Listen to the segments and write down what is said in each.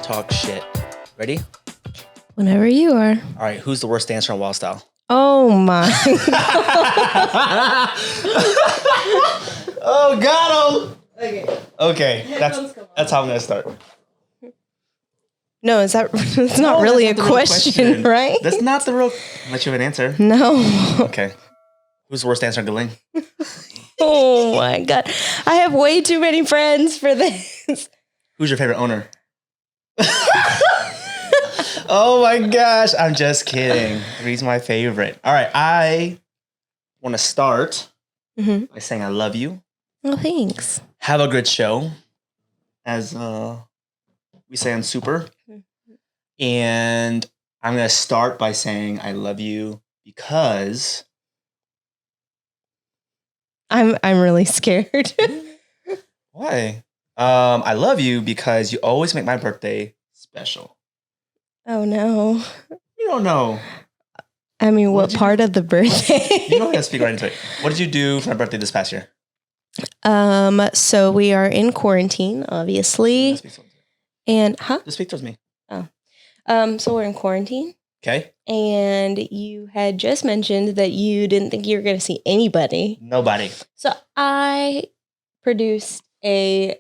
talk shit. Ready? Whenever you are. All right, who's the worst dancer in Wild Style? Oh my. Oh, got him! Okay, Headphones come that's how I'm gonna start. No, it's not really a that's not the real question, right? That's not the real. Unless you have an answer. No. Okay. Who's the worst dancer in Grwn? Oh my God. I have way too many friends for this. Who's your favorite owner? Oh my gosh, I'm just kidding. He's my favorite. All right, I want to start by saying I love you. Oh, thanks. Have a good show, as we say on Super. And I'm going to start by saying I love you because... I'm really scared. Why? I love you because you always make my birthday special. Oh no. You don't know. I mean, what part of the birthday? You don't have to speak right into it. What did you do for my birthday this past year? So we are in quarantine, obviously. And Just speak towards me. Oh. So we're in quarantine. Okay. And you had just mentioned that you didn't think you were going to see anybody. Nobody. So I produced a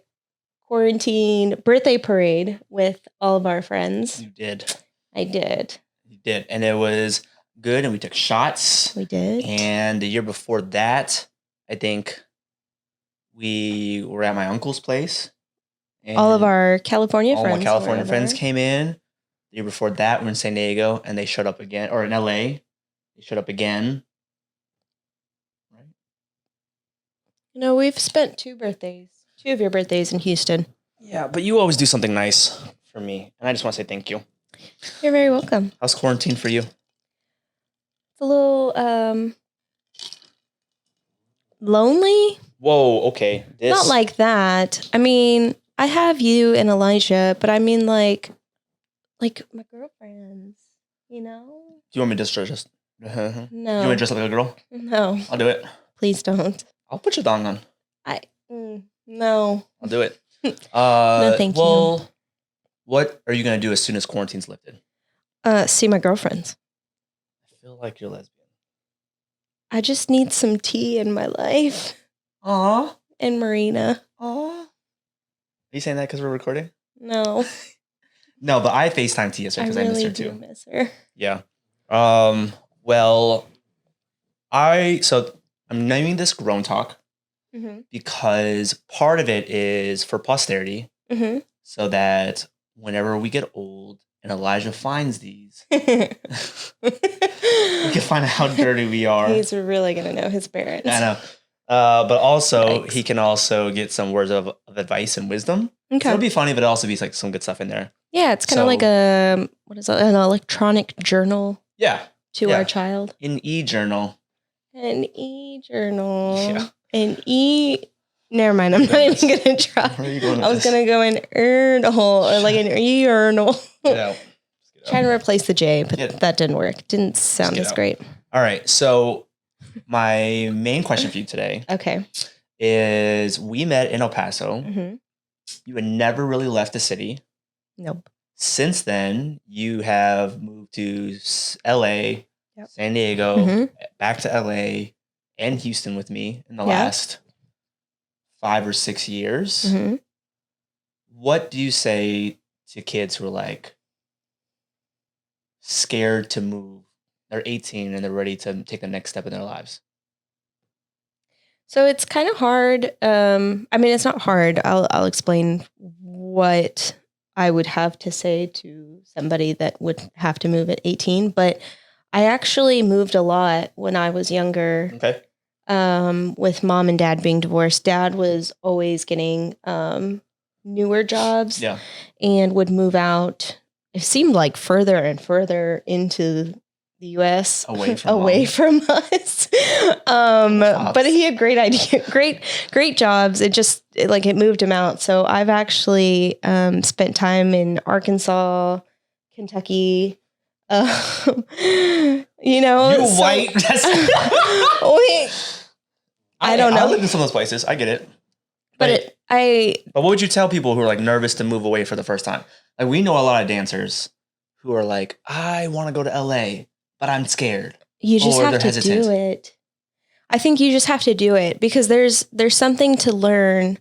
quarantine birthday parade with all of our friends. You did. I did. You did. And it was good. And we took shots. We did. And the year before that, I think we were at my uncle's place. And all of our California friends. All my California friends came in. The year before that, we were in San Diego, and they showed up again. Or in LA, they showed up again. Right? You know, we've spent two of your birthdays in Houston. Yeah, but you always do something nice for me, and I just want to say thank you. You're very welcome. How's quarantine for you? It's a little lonely. Whoa, okay. Not like that. I mean, I have you and Elijah, but I mean like my girlfriends, you know? Do you want me to just No. You want to dress up like a girl? No. I'll do it. Please don't. I'll put your thong on. No. I'll do it. No, thank you. What are you going to do as soon as quarantine's lifted? See my girlfriends. I feel like you're lesbian. I just need some tea in my life. Aw. And Marina. Aw. Are you saying that because we're recording? No. No, but I FaceTimed Tia yesterday because I miss her too. I really do miss her. Yeah. Well, I'm naming this Grwn Talk because part of it is for posterity, so that whenever we get old and Elijah finds these, we can find out how dirty we are. He's really gonna know his parents. I know. But also, Yikes. he can also get some words of advice and wisdom. Okay. So it'll be funny, but it'll also be like some good stuff in there. Yeah, it's kind of like an electronic journal. Yeah. To our child. An e-journal. An e-journal. Yeah. Never mind. I'm not even gonna try. Where are you going with I was gonna go an urinal or like an e-urinal. Get out. Trying to replace the J, but that didn't work. Didn't sound as great. All right. So my main question for you today, is we met in El Paso. You had never really left the city. Nope. Since then, you have moved to LA, San Diego, back to LA, and Houston with me in the last 5 or 6 years. What do you say to kids who are like scared to move? They're 18 and they're ready to take the next step in their lives. So it's kind of hard. I mean, it's not hard. I'll explain what I would have to say to somebody that would have to move at 18. But I actually moved a lot when I was younger. Okay. With mom and dad being divorced, dad was always getting newer jobs and would move out. It seemed like further and further into the U.S. away from us. But he had great idea, great jobs. It moved him out. So I've actually spent time in Arkansas, Kentucky. You white. I don't know. I lived in some of those places. I get it. But what would you tell people who are like nervous to move away for the first time? Like we know a lot of dancers who are like, I want to go to LA, but I'm scared. You just have to do it. I think you just have to do it because there's something to learn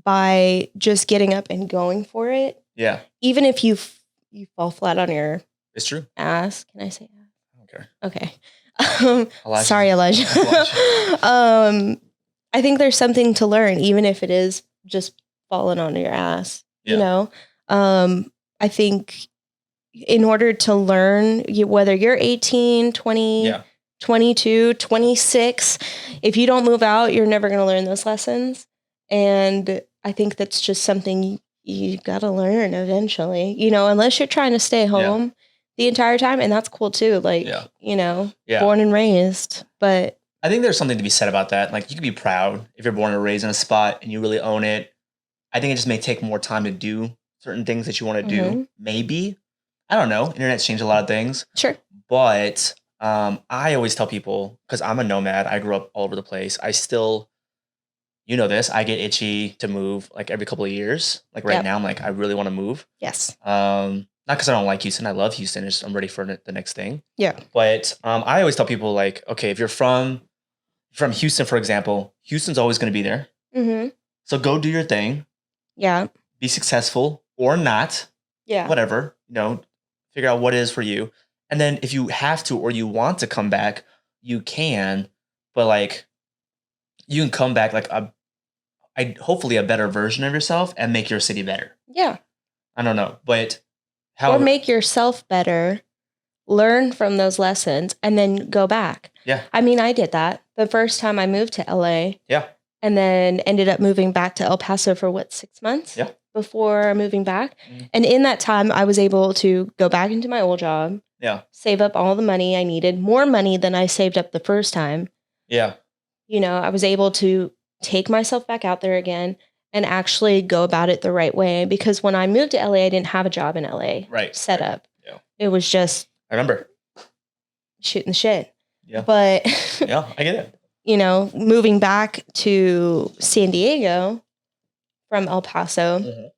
by just getting up and going for it. Yeah. Even if you fall flat on your it's true. ass. Can I say ass? I don't care. Okay. Sorry, Elijah. I think there's something to learn, even if it is just falling on your ass. Yeah. You know? I think in order to learn, whether you're 18, 20, 22, 26, if you don't move out, you're never going to learn those lessons. And I think that's just something you got to learn eventually, you know, unless you're trying to stay home the entire time. And that's cool too. Like, you know, born and raised, but I think there's something to be said about that. Like you can be proud if you're born and raised in a spot and you really own it. I think it just may take more time to do certain things that you want to do. Maybe. I don't know. Internet's changed a lot of things. Sure. But I always tell people, because I'm a nomad, I grew up all over the place. I still, you know this, I get itchy to move like every couple of years. Like right now, I'm like, I really want to move. Yes. Not because I don't like Houston. I love Houston. It's just, I'm ready for the next thing. Yeah. But I always tell people like, okay, if you're from Houston, for example, Houston's always going to be there. Mm-hmm. So go do your thing. Yeah. Be successful or not. Yeah. Whatever, you know, figure out what it is for you. And then if you have to or you want to come back, you can. But like, you can come back like hopefully a better version of yourself and make your city better. Yeah. I don't know, but or make yourself better, learn from those lessons, and then go back. Yeah. I mean, I did that the first time I moved to LA. Yeah. And then ended up moving back to El Paso for 6 months? Yeah. Before moving back. And in that time, I was able to go back into my old job. Yeah. Save up all the money I needed, more money than I saved up the first time. Yeah. You know, I was able to take myself back out there again and actually go about it the right way. Because when I moved to LA, I didn't have a job in LA set up. Yeah. It was just I remember shooting the shit. Yeah. But yeah, I get it. You know, moving back to San Diego from El Paso,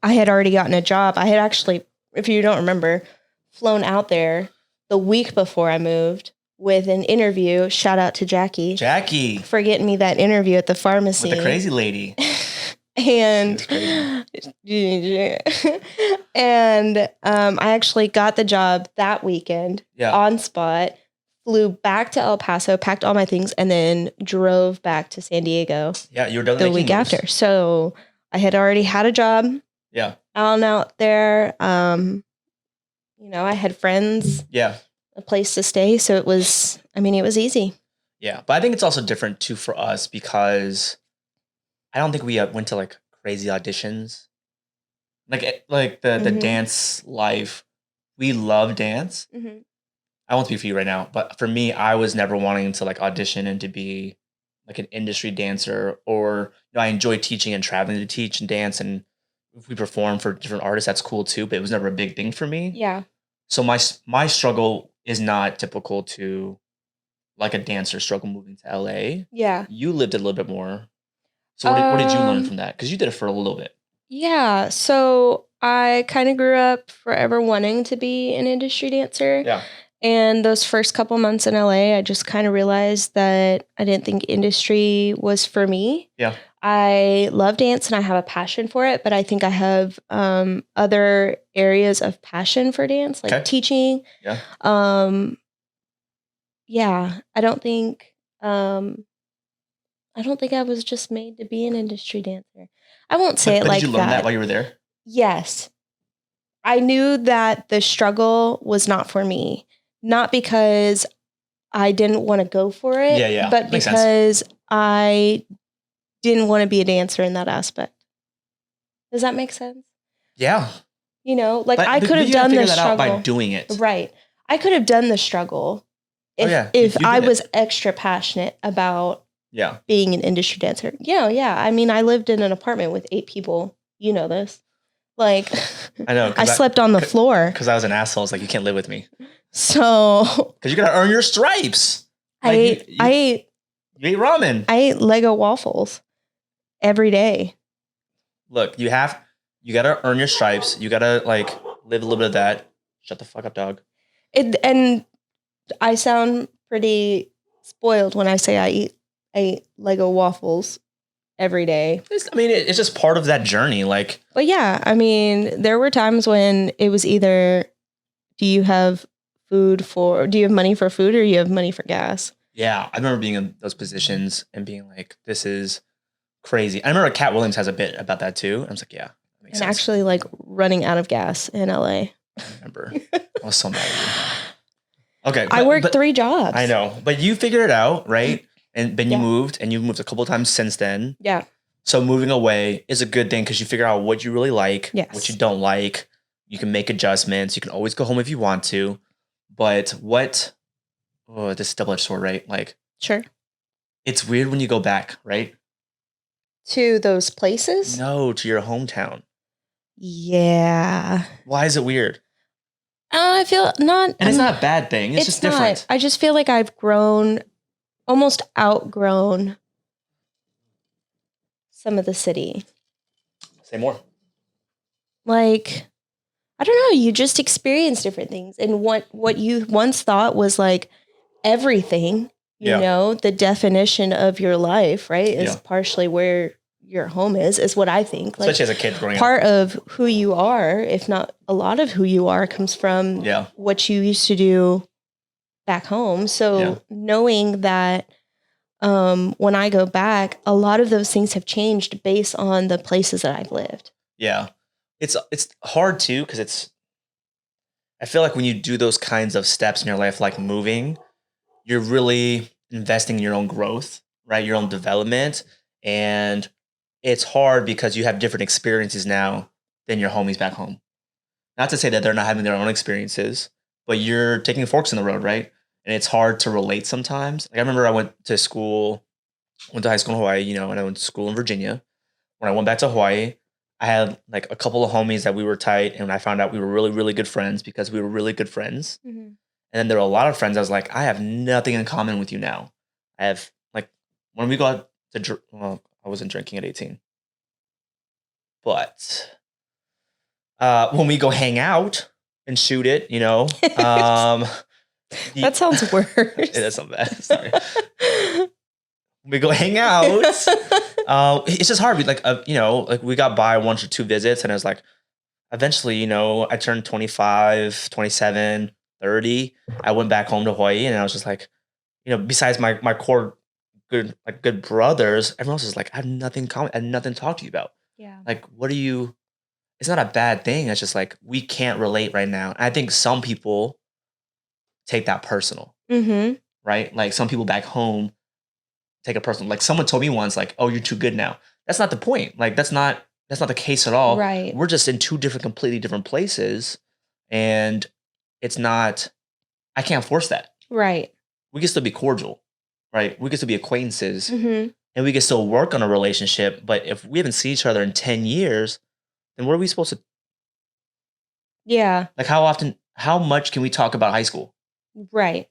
I had already gotten a job. I had actually, if you don't remember, flown out there the week before I moved with an interview. Shout out to Jackie. Jackie. For getting me that interview at the pharmacy. With the crazy lady. And and I actually got the job that weekend on spot. Flew back to El Paso, packed all my things, and then drove back to San Diego. Yeah, you were done the week after. So I had already had a job. Yeah. Out there. You know, I had friends. Yeah. A place to stay. So it was easy. Yeah. But I think it's also different too for us because I don't think we went to like crazy auditions. Like the dance life. We love dance. Mm-hmm. I won't speak for you right now, but for me, I was never wanting to like audition and to be like an industry dancer, or you know, I enjoy teaching and traveling to teach and dance, and if we perform for different artists, that's cool too. But it was never a big thing for me. Yeah. So my struggle is not typical to like a dancer struggle moving to LA. Yeah. You lived a little bit more. So what did you learn from that? Because you did it for a little bit. Yeah. So I kind of grew up forever wanting to be an industry dancer. Yeah. And those first couple months in LA, I just kind of realized that I didn't think industry was for me. Yeah. I love dance and I have a passion for it, but I think I have other areas of passion for dance, like teaching. Yeah. Yeah. I don't think I was just made to be an industry dancer. I won't say it like that. Did you learn that while you were there? Yes. I knew that the struggle was not for me. Not because I didn't want to go for it, but makes because sense. I didn't want to be a dancer in that aspect. Does that make sense? Yeah. You know, like I could have done the struggle by doing it. Right. I could have done the struggle if I was extra passionate about being an industry dancer. Yeah. I mean, I lived in an apartment with 8 people. You know this. Like, I know. I slept on the floor. Because I was an asshole. It's like, you can't live with me. So. Because you got to earn your stripes. Like, I ate ramen. I ate Lego waffles every day. Look, you have You got to earn your stripes. You got to like live a little bit of that. Shut the fuck up, dog. And I sound pretty spoiled when I say I eat Lego waffles every day. It's just part of that journey. Like, but yeah, I mean, there were times when it was either, do you have money for food or you have money for gas? Yeah. I remember being in those positions and being like, this is crazy. I remember Cat Williams has a bit about that too. I was like, yeah. That makes sense. Actually like running out of gas in LA. I remember. I was so mad at you. Okay. I worked 3 jobs. I know. But you figured it out, right? And then you moved, and you've moved a couple of times since then. Yeah. So moving away is a good thing because you figure out what you really like, what you don't like. You can make adjustments. You can always go home if you want to. But this is a double-edged sword, right? Like, sure. It's weird when you go back, right? To those places? No, to your hometown. Yeah. Why is it weird? I feel not. And it's not a bad thing. It's just different. I just feel like I've almost outgrown some of the city. Say more. Like, I don't know. You just experience different things. And what you once thought was like everything, you know, the definition of your life, right, is partially where your home is what I think. Like, especially as a kid growing up. Part of who you are, if not a lot of who you are, comes from what you used to do back home. So knowing that when I go back, a lot of those things have changed based on the places that I've lived. Yeah. It's hard too, because I feel like when you do those kinds of steps in your life, like moving, you're really investing in your own growth, right? Your own development. And it's hard because you have different experiences now than your homies back home. Not to say that they're not having their own experiences, but you're taking forks in the road, right? And it's hard to relate sometimes. Like I remember I went to high school in Hawaii, you know, and I went to school in Virginia. When I went back to Hawaii, I had like a couple of homies that we were tight, and I found out we were really, really good friends because we were really good friends. Mm-hmm. And then there were a lot of friends I was like, I have nothing in common with you now. I have like, when we got to, I wasn't drinking at 18. But when we go hang out and shoot it, you know. That sounds worse. It does sound bad. Sorry. We go hang out. It's just hard. We you know, like we got by 1 or 2 visits, and I was like, eventually, you know, I turned 25, 27, 30. I went back home to Hawaii, and I was just like, you know, besides my core good brothers, everyone else is like, I have nothing common. I have nothing to talk to you about. Yeah. Like, what are you? It's not a bad thing. It's just like we can't relate right now. And I think some people take that personal, right? Like some people back home take it personal. Like someone told me once, like, "Oh, you're too good now." That's not the point. Like that's not the case at all. Right. We're just in 2 completely different places, and it's not. I can't force that. Right. We can still be cordial, right? We can still be acquaintances, and we can still work on a relationship. But if we haven't seen each other in 10 years, then what are we supposed to? Yeah. Like how much can we talk about high school? Right.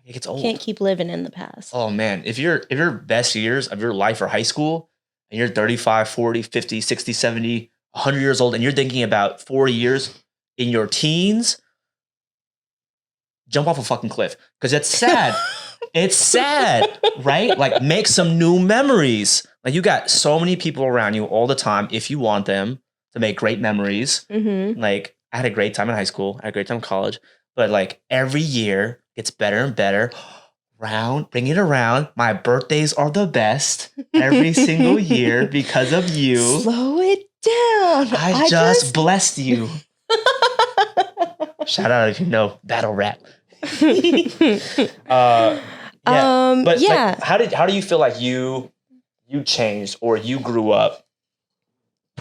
It gets old. Can't keep living in the past. Oh man, if your best years of your life are high school and you're 35, 40, 50, 60, 70, 100 years old and you're thinking about 4 years in your teens, jump off a fucking cliff because it's sad. It's sad, right? Like make some new memories. Like you got so many people around you all the time if you want them to make great memories. Like I had a great time in high school. I had a great time in college. But like every year gets better and better. Bring it around. My birthdays are the best every single year because of you. Slow it down. I just blessed you. Shout out if you know battle rap. But like, how do you feel like you changed or you grew up?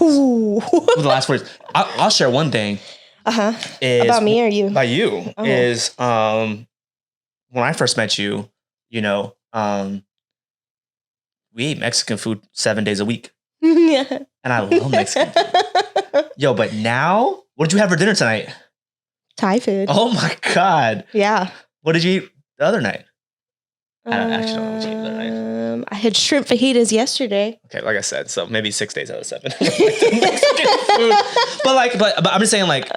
Ooh. The last words. I'll share one thing. About me or you? By you is when I first met you, you know, we ate Mexican food 7 days a week. Yeah. And I love Mexican food. Yo, but now, what did you have for dinner tonight? Thai food. Oh my God. Yeah. What did you eat the other night? I actually don't know what you ate the other night. I had shrimp fajitas yesterday. Okay, like I said, so maybe 6 days out of 7. But I'm just saying, like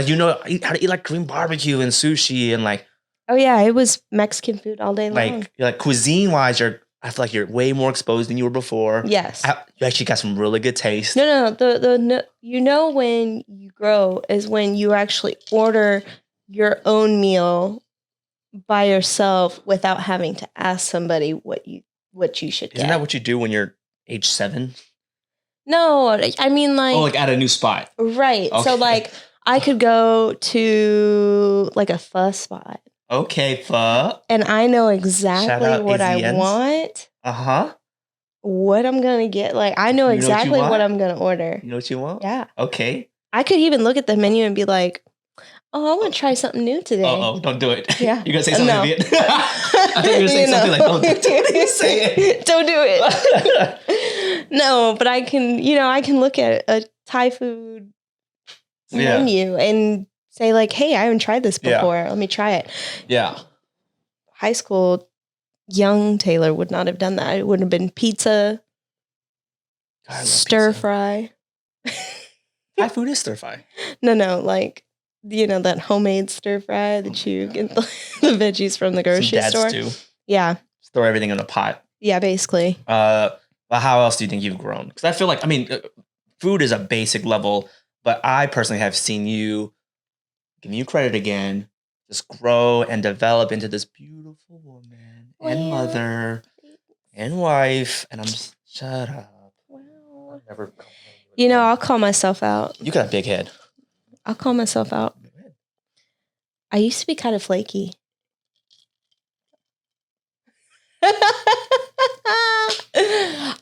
you know how to eat like Korean barbecue and sushi and like. Oh yeah, it was Mexican food all day long. Like cuisine wise, I feel like you're way more exposed than you were before. Yes, you actually got some really good taste. No, the you know when you grow is when you actually order your own meal by yourself without having to ask somebody what you should get. Isn't that what you do when you're age 7? No, I mean like like at a new spot. Right. Okay. So like I could go to like a pho spot. Okay, pho. And I know exactly what I want. Uh-huh. What I'm going to get. Like I know exactly what I'm going to order. You know what you want? Yeah. Okay. I could even look at the menu and be like, oh, I want to try something new today. Oh, don't do it. Yeah. You're going to say something idiot. I thought you were going to say something like, don't say it. Don't do it. No, but I can look at a Thai food menu and say like, hey, I haven't tried this before. Let me try it. Yeah. High school, young Taylor would not have done that. It would have been pizza, stir fry. Thai food is stir fry. No, like, that homemade stir fry that you get the veggies from the grocery store. Too. Yeah. Throw everything in a pot. Yeah, basically. Well, how else do you think you've grown? Because I feel like, food is a basic level, but I personally have seen you, giving you credit again, just grow and develop into this beautiful woman and mother and wife. And I'm just, shut up. Wow. I'll never I'll call myself out. You got a big head. I'll call myself out. I used to be kind of flaky.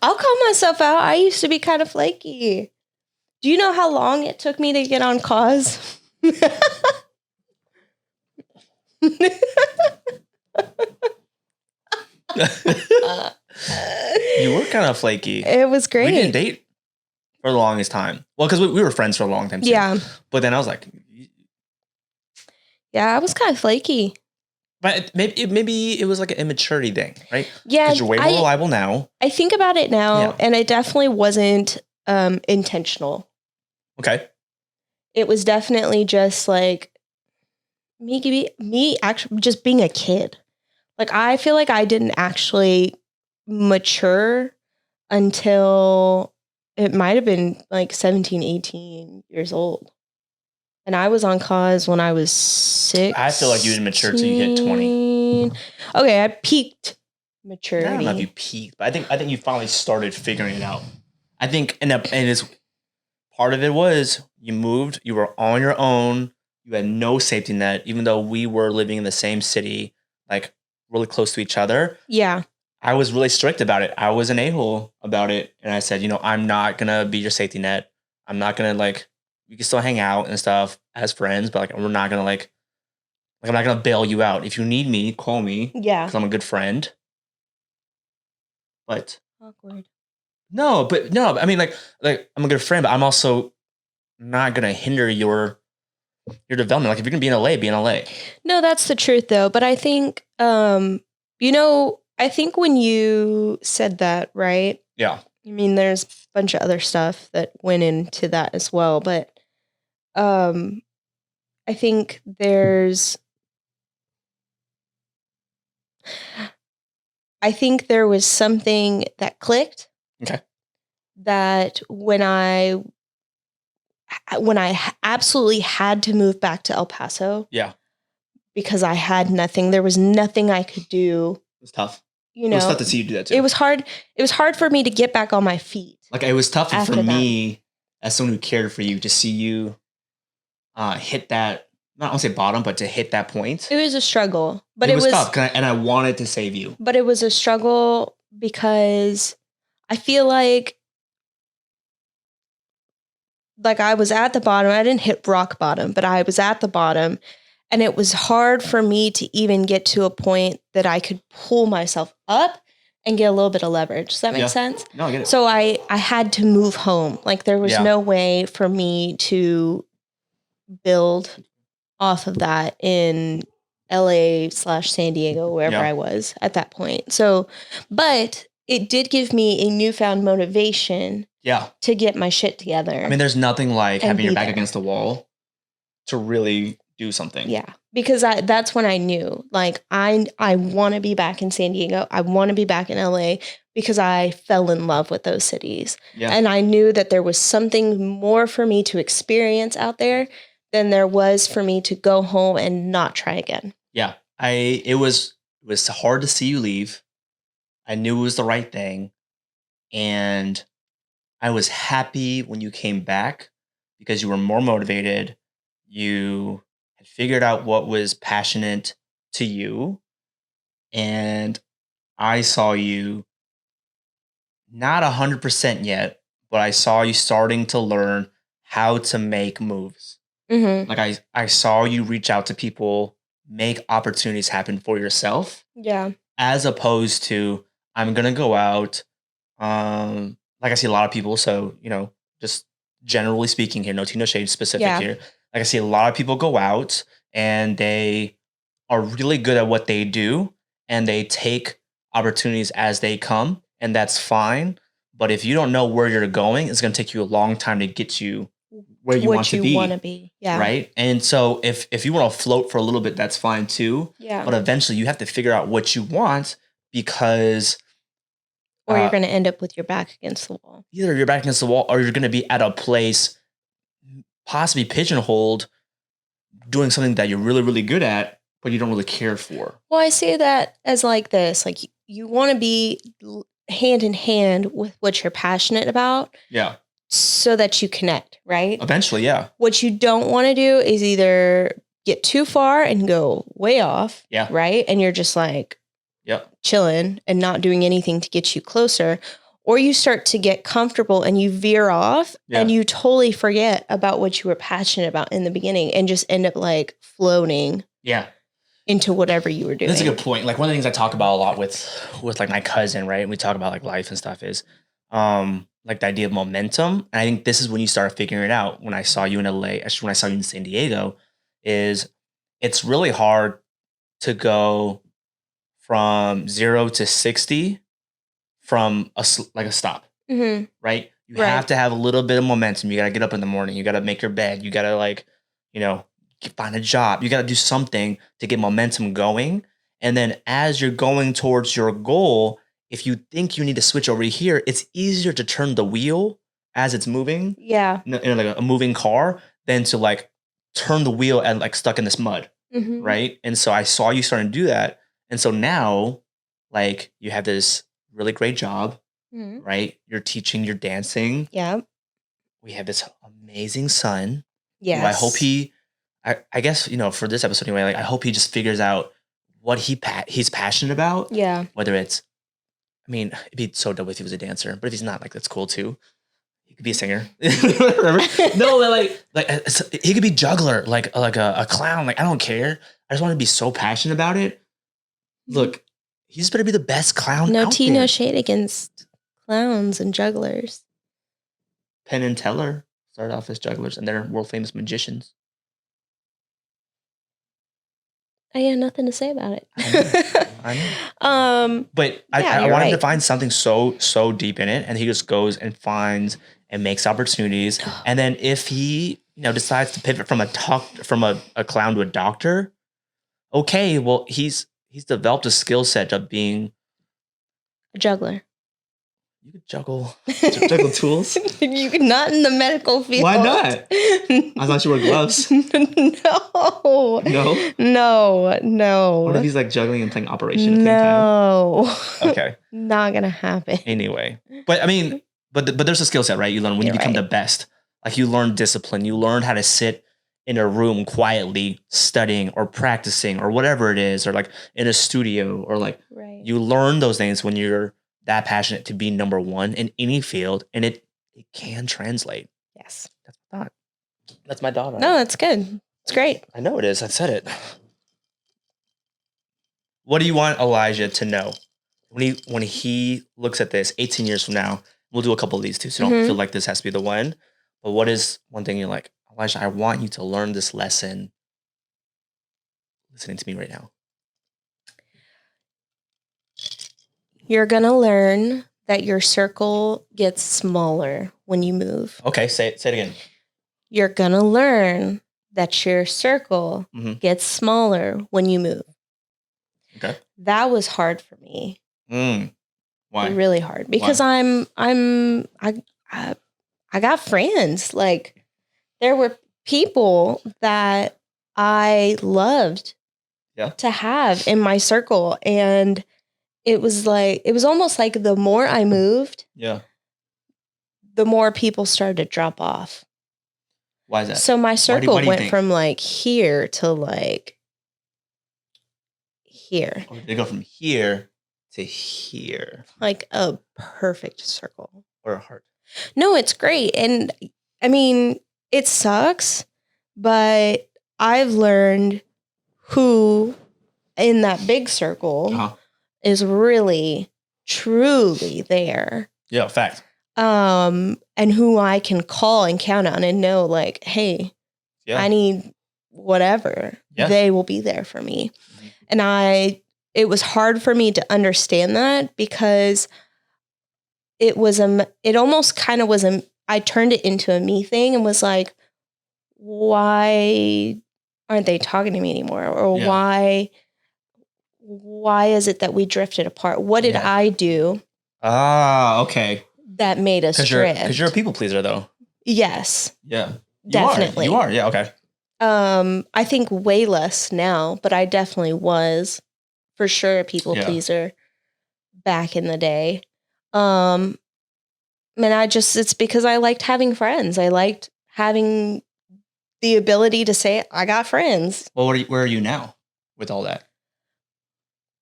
I'll call myself out. I used to be kind of flaky. Do you know how long it took me to get on cause? You were kind of flaky. It was great. We didn't date for the longest time. Well, because we were friends for a long time too. Yeah. But then I was like... Yeah, I was kind of flaky. But maybe it was like an immaturity thing, right? Yeah. Because you're way more reliable now. I think about it now, and it definitely wasn't intentional. Okay. It was definitely just like me actually just being a kid. Like, I feel like I didn't actually mature until it might have been like 17, 18 years old. And I was on cause when I was 6. I feel like you didn't mature until you hit 20. Okay, I peaked maturity. I don't know if you peaked, but I think you finally started figuring it out. I think, and it's part of it was you moved, you were on your own, you had no safety net, even though we were living in the same city, like really close to each other. Yeah. I was really strict about it. I was an a-hole about it. And I said, I'm not going to be your safety net. I'm not going to we can still hang out and stuff as friends, but we're not going to I'm not going to bail you out. If you need me, call me. Yeah. Because I'm a good friend. But. Awkward. No, I mean, like I'm a good friend, but I'm also not going to hinder your development. Like if you're going to be in LA, be in LA. No, that's the truth though. But I think, I think when you said that, right? Yeah. I mean, there's a bunch of other stuff that went into that as well, but I think there was something that clicked. Okay. That when I absolutely had to move back to El Paso. Yeah. Because I had nothing. There was nothing I could do. It was tough. It was tough to see you do that too. It was hard. It was hard for me to get back on my feet. Like it was tough for me as someone who cared for you to see you hit that, not want to say bottom, but to hit that point. It was a struggle, but it was tough, and I wanted to save you. But it was a struggle because I feel like I was at the bottom. I didn't hit rock bottom, but I was at the bottom. And it was hard for me to even get to a point that I could pull myself up and get a little bit of leverage. Does that make sense? No, I get it. So I had to move home. Like there was no way for me to build off of that in LA/San Diego, wherever I was at that point. So, but it did give me a newfound motivation to get my shit together. I mean, there's nothing like having your back against the wall to really do something. Yeah, because that's when I knew, like, I want to be back in San Diego. I want to be back in LA because I fell in love with those cities. Yeah. And I knew that there was something more for me to experience out there than there was for me to go home and not try again. Yeah. It was hard to see you leave. I knew it was the right thing. And I was happy when you came back because you were more motivated. You had figured out what was passionate to you. And I saw you not 100% yet, but I saw you starting to learn how to make moves. Mm-hmm. Like I saw you reach out to people, make opportunities happen for yourself. Yeah. As opposed to, I'm going to go out. Like I see a lot of people. So, just generally speaking here, no tea, no shade specific here. Like I see a lot of people go out and they are really good at what they do and they take opportunities as they come, and that's fine. But if you don't know where you're going, it's going to take you a long time to get you where you want to be. Yeah. Right. And so if you want to float for a little bit, that's fine too. Yeah. But eventually you have to figure out what you want, because or you're going to end up with your back against the wall. Either you're back against the wall or you're going to be at a place possibly pigeonholed doing something that you're really, really good at, but you don't really care for. Well, I say that as like this, like you want to be hand in hand with what you're passionate about. Yeah. So that you connect, right? Eventually, yeah. What you don't want to do is either get too far and go way off. Yeah. Right. And you're just like, chilling and not doing anything to get you closer. Or you start to get comfortable and you veer off and you totally forget about what you were passionate about in the beginning and just end up like floating into whatever you were doing. That's a good point. Like one of the things I talk about a lot with like my cousin, right? And we talk about like life and stuff is like the idea of momentum. And I think this is when you start figuring it out. When I saw you in LA, actually when I saw you in San Diego, is it's really hard to go from 0 to 60 from a stop, right? You have to have a little bit of momentum. You got to get up in the morning. You got to make your bed. You got to like, find a job. You got to do something to get momentum going. And then as you're going towards your goal, if you think you need to switch over here, it's easier to turn the wheel as it's moving. Yeah. In like a moving car than to like turn the wheel and like stuck in this mud. Mm-hmm. Right. And so I saw you starting to do that. And so now like you have this really great job, right? You're teaching, you're dancing. Yeah. We have this amazing son. Yeah. I hope I guess, for this episode anyway, like I hope he just figures out what he's passionate about. Yeah. Whether it's, I mean, it'd be so dope if he was a dancer, but if he's not, like, that's cool too. He could be a singer. No, like he could be juggler, like a clown. Like, I don't care. I just want to be so passionate about it. Look, he just better be the best clown no out tea, there. No shade against clowns and jugglers. Penn and Teller started off as jugglers, and they're world famous magicians. I had nothing to say about it. I know. But I wanted to find something so deep in it, and he just goes and finds and makes opportunities. And then if he decides to pivot from a clown to a doctor, okay, well he's developed a skill set of being a juggler. You could juggle tools. You could not in the medical field. Why not? I thought you wore gloves. No. What if he's like juggling and playing Operation at the same time? Okay. Not gonna happen. Anyway, but I mean, but there's a skill set, right? You learn when you become the best. Like you learn discipline. You learn how to sit in a room quietly studying or practicing or whatever it is, or like in a studio, or like you learn those things when you're that passionate to be number one in any field, and it can translate. Yes. That's my thought. That's my daughter. No, that's good. It's great. I know it is. I said it. What do you want Elijah to know when he looks at this 18 years from now? We'll do a couple of these too, so don't feel like this has to be the one. But what is one thing you're like, Elijah, I want you to learn this lesson listening to me right now? You're going to learn that your circle gets smaller when you move. Okay, say it again. You're going to learn that your circle gets smaller when you move. Okay. That was hard for me. Why? Really hard because I got friends. Like there were people that I loved to have in my circle, and it was almost like the more I moved, the more people started to drop off. Why is that? So my circle went from like here to like here. Oh, they go from here to here. Like a perfect circle. Or a heart. No, it's great. And I mean, it sucks, but I've learned who in that big circle is really, truly there. Yeah, fact. And who I can call and count on and know, like, hey, I need whatever. Yeah. They will be there for me. And it was hard for me to understand that because it almost kind of was I turned it into a me thing and was like, why aren't they talking to me anymore? Or why is it that we drifted apart? What did I do? Okay. That made us drift. Because you're a people pleaser, though. Yes. Yeah. Definitely. You are. Yeah. Okay. I think way less now, but I definitely was for sure a people pleaser back in the day. And it's because I liked having friends. I liked having the ability to say, I got friends. Well, where are you now with all that?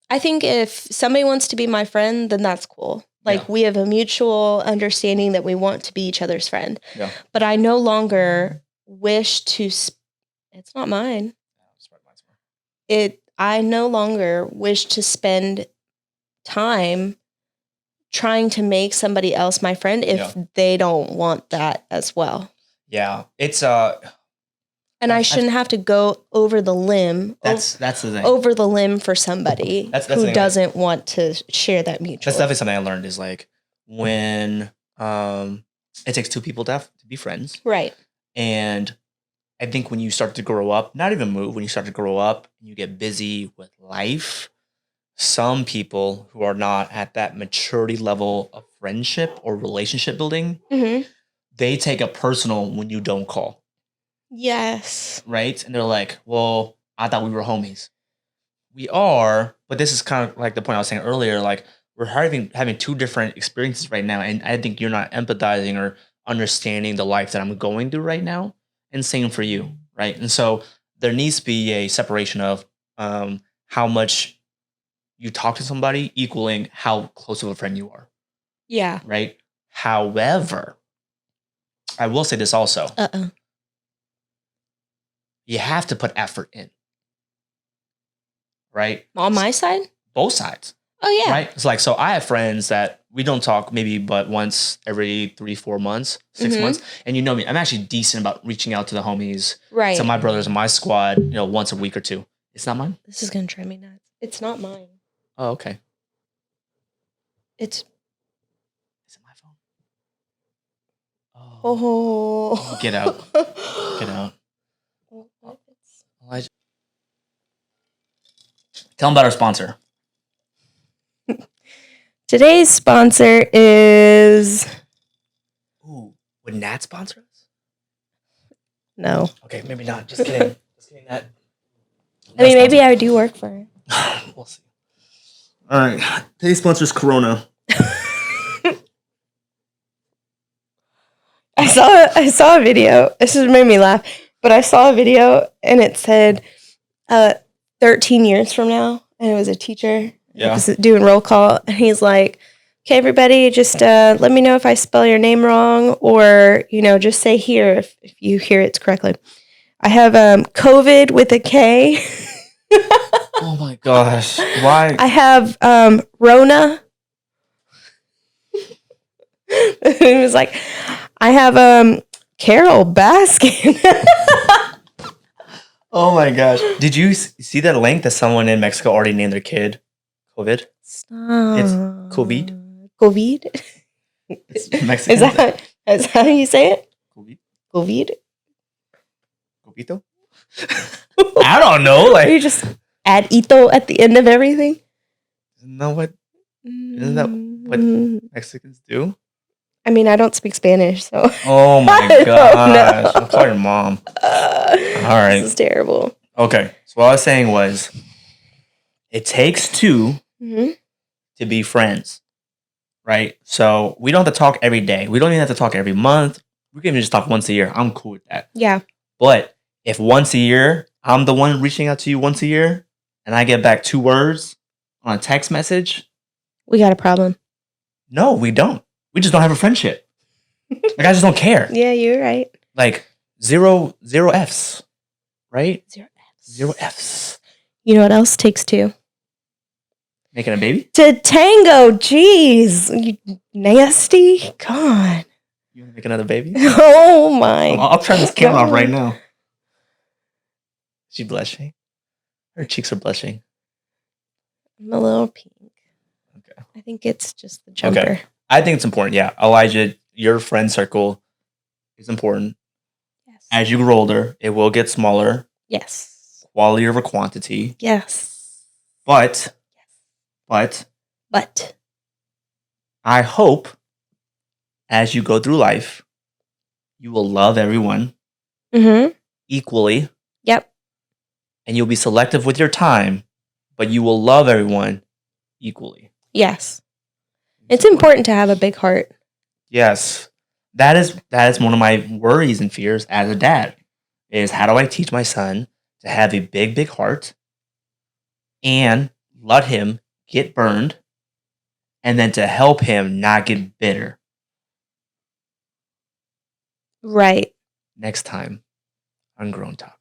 I think if somebody wants to be my friend, then that's cool. Like we have a mutual understanding that we want to be each other's friend. Yeah. But I no longer wish to, it's not mine. I no longer wish to spend time trying to make somebody else my friend if they don't want that as well. Yeah. It's and I shouldn't have to go over the limb. That's the thing. Over the limb for somebody who doesn't want to share that mutual. That's definitely something I learned is like when it takes two people to be friends. Right. And I think when you start to grow up, not even move, when you start to grow up and you get busy with life, some people who are not at that maturity level of friendship or relationship building, they take it personal when you don't call. Yes. Right? And they're like, well, I thought we were homies. We are, but this is kind of like the point I was saying earlier, like we're having two different experiences right now. And I think you're not empathizing or understanding the life that I'm going through right now. And same for you, right? And so there needs to be a separation of how much you talk to somebody equaling how close of a friend you are. Yeah. Right? However, I will say this also. You have to put effort in. Right? On my side? Both sides. Oh, yeah. Right? It's like, so I have friends that we don't talk maybe but once every 3-4 months, 6 months. And you know me, I'm actually decent about reaching out to the homies. Right. To my brothers in my squad, once a week or two. It's not mine? This is going to drive me nuts. It's not mine. Oh, okay. Is it my phone? Oh. Get out. Get out. Tell them about our sponsor. Today's sponsor is... Ooh, would Nat sponsor us? No. Okay, maybe not. Just kidding. Just kidding, Nat. I mean, maybe I do work for her. We'll see. All right. Today's sponsor is Corona. I saw a video. This just made me laugh. But I saw a video and it said 13 years from now. And it was a teacher. Yeah. Was doing roll call. And he's like, okay, everybody, just let me know if I spell your name wrong. Or, just say here if you hear it correctly. I have COVID with a K. Oh my gosh. Why? I have Rona. It was like, I have Carol Baskin. Oh my gosh. Did you see that link that someone in Mexico already named their kid COVID. Stop. It's COVID. COVID? It's Mexican. Is that how you say it? COVID? COVID? Covito? I don't know. Like, you just add ito at the end of everything? Isn't that what Mexicans do? I mean, I don't speak Spanish, so. Oh my gosh. I'll call your mom. All right. This is terrible. Okay. So what I was saying was, it takes two to be friends, right? So we don't have to talk every day. We don't even have to talk every month. We can even just talk once a year. I'm cool with that. Yeah. But if once a year, I'm the one reaching out to you once a year, and I get back 2 words on a text message, we got a problem. No, we don't. We just don't have a friendship. Like, I just don't care. Yeah, you're right. Like, zero Fs, right? 0 Fs. 0 Fs. You know what else takes two? Making a baby? To tango. Jeez. You nasty. God. You want to make another baby? Oh my. I'll turn this camera off right now. She's blushing. Her cheeks are blushing. I'm a little pink. Okay. I think it's just the jumper. Okay. I think it's important. Yeah. Elijah, your friend circle is important. Yes. As you grow older, it will get smaller. Yes. Quality over quantity. Yes. But I hope as you go through life, you will love everyone equally. Yep. And you'll be selective with your time, but you will love everyone equally. Yes. It's important to have a big heart. Yes. That is one of my worries and fears as a dad, is how do I teach my son to have a big, big heart and let him get burned, and then to help him not get bitter. Right. Next time on Grwn Talk.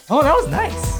Oh, that was nice.